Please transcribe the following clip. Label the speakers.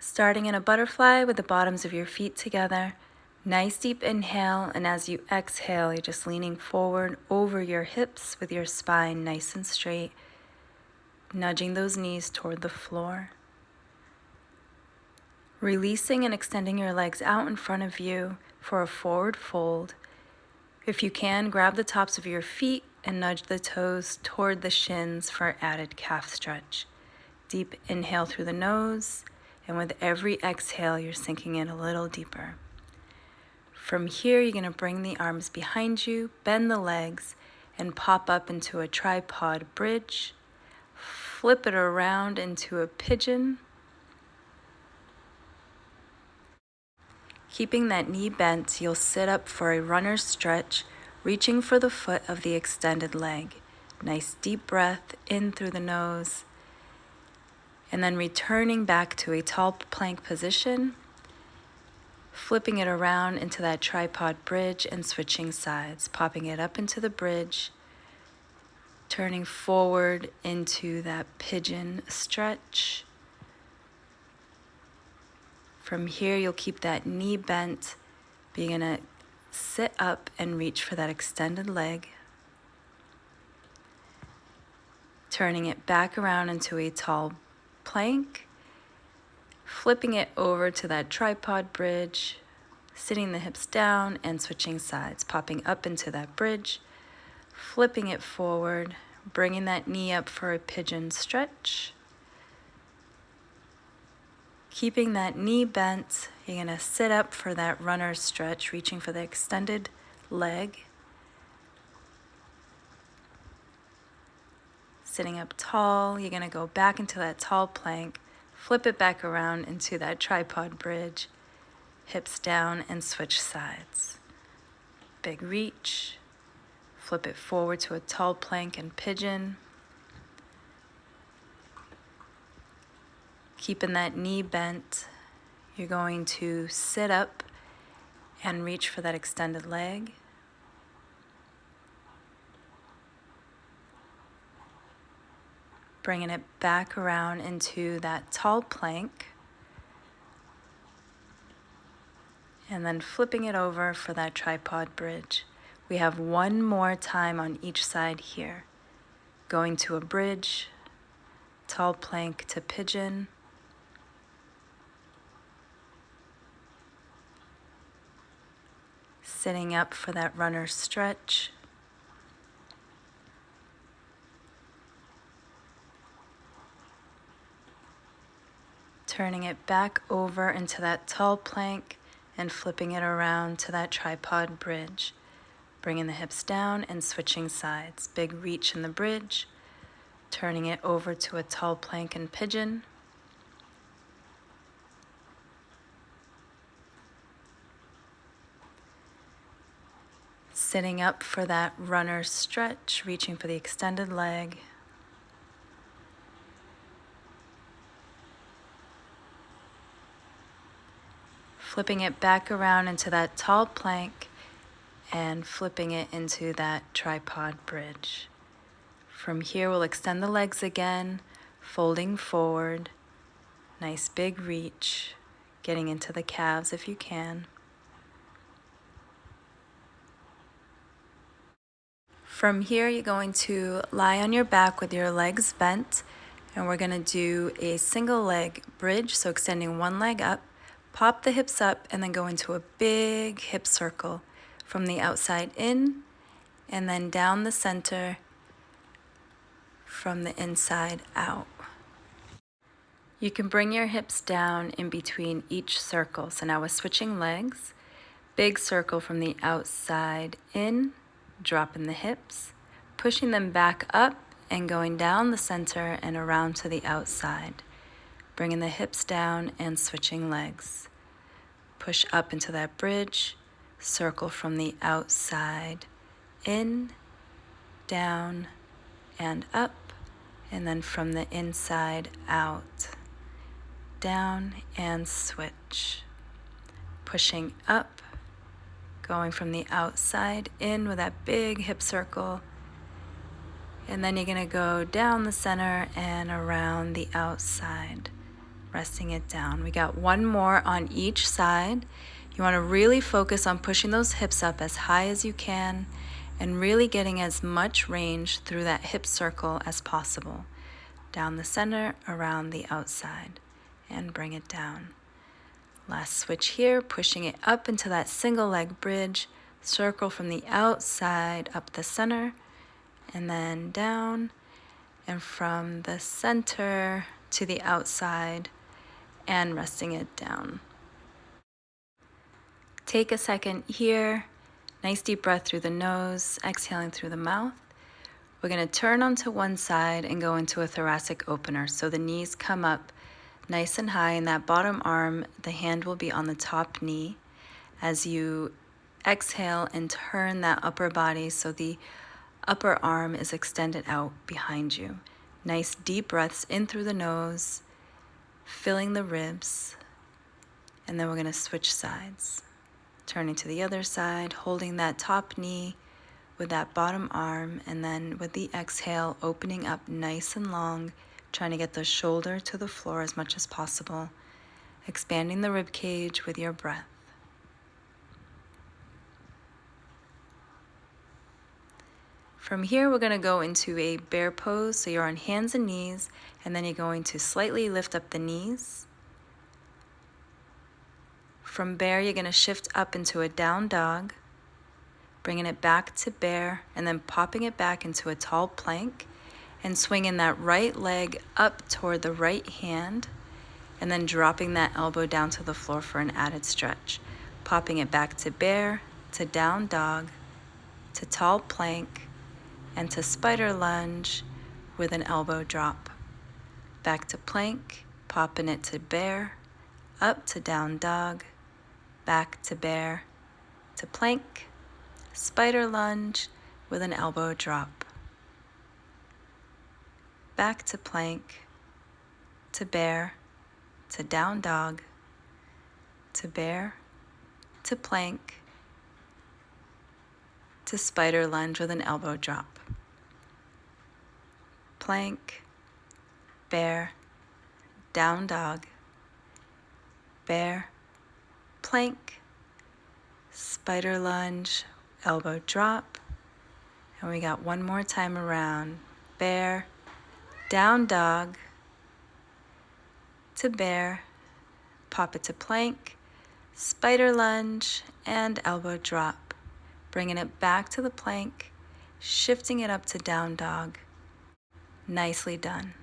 Speaker 1: Starting in a butterfly with the bottoms of your feet together. Nice deep inhale, and as you exhale, you're just leaning forward over your hips with your spine nice and straight, nudging those knees toward the floor. Releasing and extending your legs out in front of you for a forward fold. If you can, grab the tops of your feet and nudge the toes toward the shins for added calf stretch. Deep inhale through the nose, and with every exhale, you're sinking in a little deeper. From here, you're going to bring the arms behind you, bend the legs, and pop up into a tripod bridge. Flip it around into a pigeon. Keeping that knee bent, you'll sit up for a runner's stretch, reaching for the foot of the extended leg. Nice deep breath in through the nose, and then returning back to a tall plank position, flipping it around into that tripod bridge and switching sides, popping it up into the bridge, turning forward into that pigeon stretch. From here, you'll keep that knee bent, but you're gonna sit up and reach for that extended leg. Turning it back around into a tall plank, flipping it over to that tripod bridge, sitting the hips down and switching sides, popping up into that bridge, flipping it forward, bringing that knee up for a pigeon stretch. Keeping that knee bent, you're gonna sit up for that runner's stretch, reaching for the extended leg. Sitting up tall, you're gonna go back into that tall plank, flip it back around into that tripod bridge, hips down and switch sides. Big reach, flip it forward to a tall plank and pigeon. Keeping that knee bent, you're going to sit up and reach for that extended leg. Bringing it back around into that tall plank. And then flipping it over for that tripod bridge. We have one more time on each side here. Going to a bridge, tall plank to pigeon. Sitting up for that runner's stretch. Turning it back over into that tall plank and flipping it around to that tripod bridge. Bringing the hips down and switching sides. Big reach in the bridge. Turning it over to a tall plank and pigeon. Sitting up for that runner's stretch, reaching for the extended leg. Flipping it back around into that tall plank and flipping it into that tripod bridge. From here, we'll extend the legs again, folding forward. Nice big reach, getting into the calves if you can. From here, you're going to lie on your back with your legs bent, and we're gonna do a single leg bridge, so extending one leg up, pop the hips up, and then go into a big hip circle from the outside in, and then down the center from the inside out. You can bring your hips down in between each circle. So now we're switching legs. Big circle from the outside in, dropping the hips, pushing them back up and going down the center and around to the outside. Bringing the hips down and switching legs. Push up into that bridge, circle from the outside in, down, and up, and then from the inside out. Down and switch. Pushing up, going from the outside in with that big hip circle, and then you're gonna go down the center and around the outside. resting it down. We got one more on each side. You want to really focus on pushing those hips up as high as you can and really getting as much range through that hip circle as possible. Down the center, around the outside, and bring it down. Last switch here, pushing it up into that single leg bridge, circle from the outside up the center, and then down, and from the center to the outside, and resting it down. Take a second here, nice deep breath through the nose, exhaling through the mouth. We're going to turn onto one side and go into a thoracic opener. So the knees come up nice and high, and that bottom arm, the hand will be on the top knee. As you exhale and turn that upper body so the upper arm is extended out behind you. Nice deep breaths in through the nose, filling the ribs. And then we're going to switch sides. Turning to the other side, holding that top knee with that bottom arm, and then with the exhale, opening up nice and long, trying to get the shoulder to the floor as much as possible, expanding the rib cage with your breath. From here, we're going to go into a bear pose. So you're on hands and knees, and then you're going to slightly lift up the knees. From bear, you're going to shift up into a down dog, bringing it back to bear, and then popping it back into a tall plank, and swinging that right leg up toward the right hand, and then dropping that elbow down to the floor for an added stretch. Popping it back to bear, to down dog, to tall plank, and to spider lunge with an elbow drop. Back to plank, popping it to bear, up to down dog, back to bear, to plank, spider lunge with an elbow drop. Back to plank, to bear, to down dog, to bear, to plank, to spider lunge with an elbow drop. Plank, bear, down dog, bear, plank, spider lunge, elbow drop. And we got one more time around. Bear, down dog, to bear, pop it to plank, spider lunge, and elbow drop. Bringing it back to the plank, shifting it up to down dog. Nicely done.